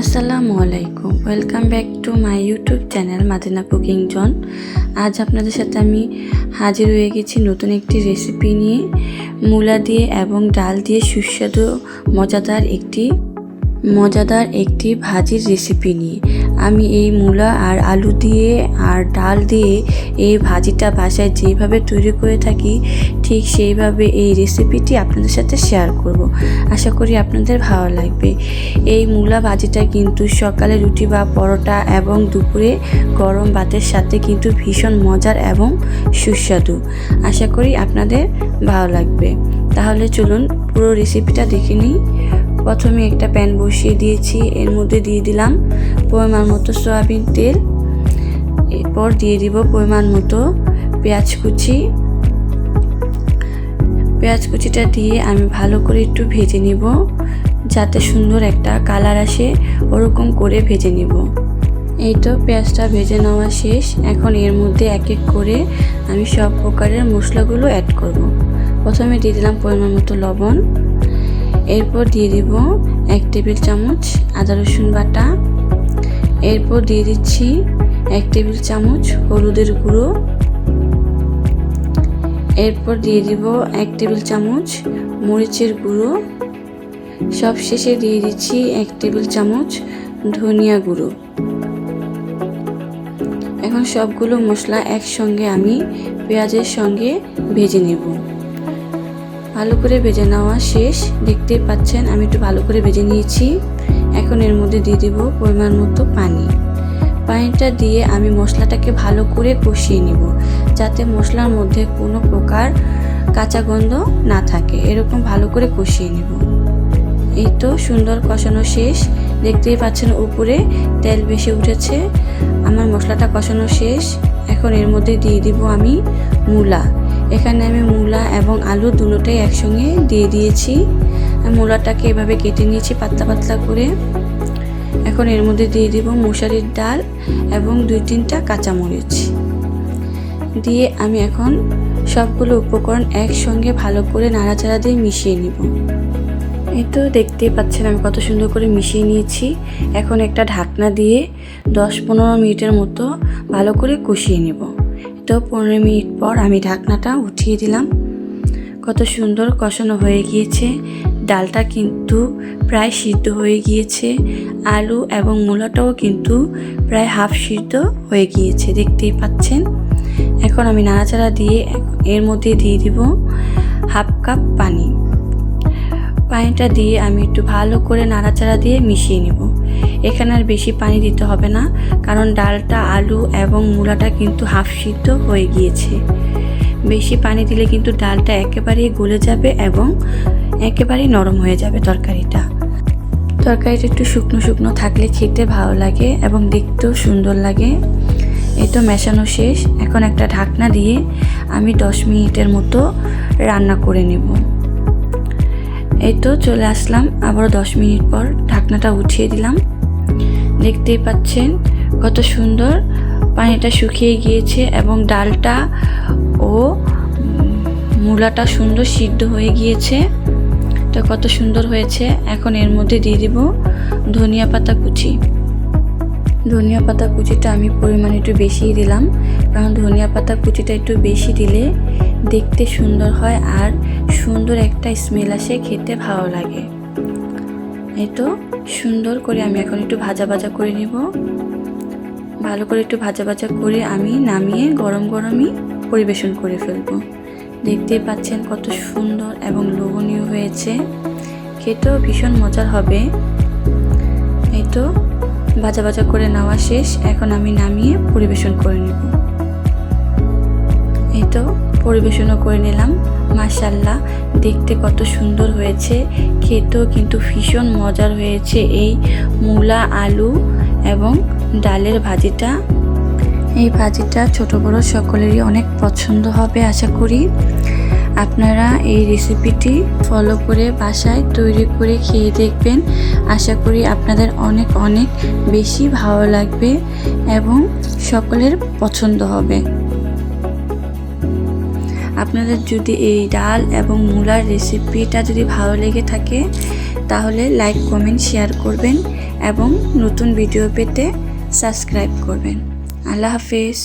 আসসালামু আলাইকুম, welcome back to my YouTube channel Madina cooking zone. আজ আপনাদের সাথে আমি হাজির হয়ে গেছি নতুন একটি রেসিপি নিয়ে, মূলা দিয়ে এবং ডাল দিয়ে সুস্বাদু মজাদার একটি ভাজির রেসিপি নিয়ে। আমি এই মূলা আর আলু দিয়ে আর ডাল দিয়ে এই ভাজিটা বাসায় যেভাবে তৈরি করে থাকি ঠিক সেইভাবে এই রেসিপিটি আপনাদের সাথে শেয়ার করব। আশা করি আপনাদের ভালো লাগবে। এই মূলা ভাজিটা কিন্তু সকালে রুটি বা পরোটা এবং দুপুরে গরম ভাতের সাথে কিন্তু ভীষণ মজার এবং সুস্বাদু। আশা করি আপনাদের ভালো লাগবে। তাহলে চলুন পুরো রেসিপিটা দেখে নিই। প্রথমে একটা প্যান বসিয়ে দিয়েছি, এর মধ্যে দিয়ে দিলাম পরিমাণ মতো সয়াবিন তেল। এরপর দিয়ে দিব পরিমাণ মতো পেঁয়াজ কুচিটা দিয়ে আমি ভালো করে একটু ভেজে নিব, যাতে সুন্দর একটা কালার আসে, ওরকম করে ভেজে নিব। এই তো পেঁয়াজটা ভেজে নেওয়া শেষ। এখন এর মধ্যে এক এক করে আমি সব প্রকারের মশলাগুলো অ্যাড করব। প্রথমে দিয়ে দিলাম পরিমাণ মতো লবণ, এরপর দিয়ে দিব 1 টেবিল চামচ আদা রসুন বাটা, এরপর দিয়ে দিচ্ছি 1 টেবিল চামচ হলুদের গুঁড়ো, এরপর দিয়ে দিব 1 টেবিল চামচ মরিচের গুঁড়ো, সব শেষে দিয়ে দিচ্ছি 1 টেবিল চামচ ধনিয়া গুঁড়ো। এখন সবগুলো মশলা একসঙ্গে আমি পেঁয়াজের সঙ্গে ভেজে নেব। ভালো করে ভেজে নেওয়া শেষ, দেখতেই পাচ্ছেন আমি একটু ভালো করে ভেজে নিয়েছি। এখন এর মধ্যে দিয়ে দেব পরিমাণ মতো পানিটা দিয়ে আমি মশলাটাকে ভালো করে কষিয়ে নেব, যাতে মশলার মধ্যে কোনো প্রকার কাঁচা গন্ধ না থাকে। এরকম ভালো করে কষিয়ে নেব। এই তো সুন্দর কষানো শেষ, দেখতেই পাচ্ছেন উপরে তেল ভেসে উঠেছে। আমার মশলাটা কষানো শেষ। এখন এর মধ্যে দিয়ে দিব আমি মূলা। এখানে আমি মূলা এবং আলু দুটোটাই একসঙ্গে দিয়ে দিয়েছি। মূলাটাকে এভাবে কেটে নিয়েছি পাতলা পাতলা করে। এখন এর মধ্যে দিয়ে দিব মসুরির ডাল এবং 2-3টা কাঁচামরিচ দিয়ে আমি এখন সবগুলো উপকরণ একসঙ্গে ভালো করে নাড়াচাড়া দিয়ে মিশিয়ে নিব। এই তো দেখতেই পাচ্ছেন আমি কত সুন্দর করে মিশিয়ে নিয়েছি। এখন একটা ঢাকনা দিয়ে 10-15 মিনিটের মতো ভালো করে কষিয়ে নেব। তো 15 মিনিট পর আমি ঢাকনাটা উঠিয়ে দিলাম। কত সুন্দর কষানো হয়ে গিয়েছে। ডালটা কিন্তু প্রায় সিদ্ধ হয়ে গিয়েছে, আলু এবং মূলাটাও কিন্তু প্রায় হাফ সিদ্ধ হয়ে গিয়েছে, দেখতেই পাচ্ছেন। এখন আমি নাড়াচাড়া দিয়ে এর মধ্যে দিয়ে দিব 1/2 কাপ পানিটা দিয়ে আমি একটু ভালো করে নাড়াচাড়া দিয়ে মিশিয়ে নেব। এখানে আর বেশি পানি দিতে হবে না, কারণ ডালটা আলু এবং মূলাটা কিন্তু হাফ সিদ্ধ হয়ে গিয়েছে। বেশি পানি দিলে কিন্তু ডালটা একেবারেই গলে যাবে এবং একেবারেই নরম হয়ে যাবে তরকারিটা একটু শুকনো শুকনো থাকলে খেতে ভালো লাগে এবং দেখতেও সুন্দর লাগে। এই তো মেশানো শেষ। এখন একটা ঢাকনা দিয়ে আমি 10 মিনিটের মতো রান্না করে নেব। এই তো চলে আসলাম আবার 10 মিনিট পর, ঢাকনাটা উঠিয়ে দিলাম। দেখতেই পাচ্ছেন কত সুন্দর পানিটা শুকিয়ে গিয়েছে এবং ডালটা ও মূলাটা সুন্দর সিদ্ধ হয়ে গিয়েছে। তো কত সুন্দর হয়েছে। এখন এর মধ্যে দিয়ে দিব ধনিয়া পাতা কুচিটা আমি পরিমাণ একটু বেশিই দিলাম, কারণ ধনিয়া পাতা কুচিটা একটু বেশি দিলে দেখতে সুন্দর হয় আর সুন্দর একটা স্মেল আসে, খেতে ভালো লাগে। এই তো সুন্দর করে আমি এখন একটু ভাজা করে নিব। ভালো করে একটু ভাজা করে আমি নামিয়ে গরম গরমই পরিবেশন করে ফেলবো। দেখতেই পাচ্ছেন কত সুন্দর এবং লোভনীয় হয়েছে, খেতেও ভীষণ মজার হবে। এই তো ভাজা করে নেওয়া শেষ। এখন আমি নামিয়ে পরিবেশন করে নেব। এই তো পরিবেশনও করে নিলাম। মাশাআল্লাহ, দেখতে কত সুন্দর হয়েছে, খেতেও কিন্তু ভীষণ মজার হয়েছে এই মূলা আলু এবং ডালের ভাজিটা। এই ভাজিটা ছোট বড় সকলেরই অনেক পছন্দ হবে। আশা করি আপনারা এই রেসিপিটি ফলো করে বাসায় তৈরি করে খেয়ে দেখবেন। আশা করি আপনাদের অনেক অনেক বেশি ভালো লাগবে এবং সকলের পছন্দ হবে। আপনাদের যদি এই ডাল এবং মূলার রেসিপিটা যদি ভালো লেগে থাকে তাহলে লাইক কমেন্ট শেয়ার করবেন এবং নতুন ভিডিও পেতে সাবস্ক্রাইব করবেন। আল্লাহ হাফেজ।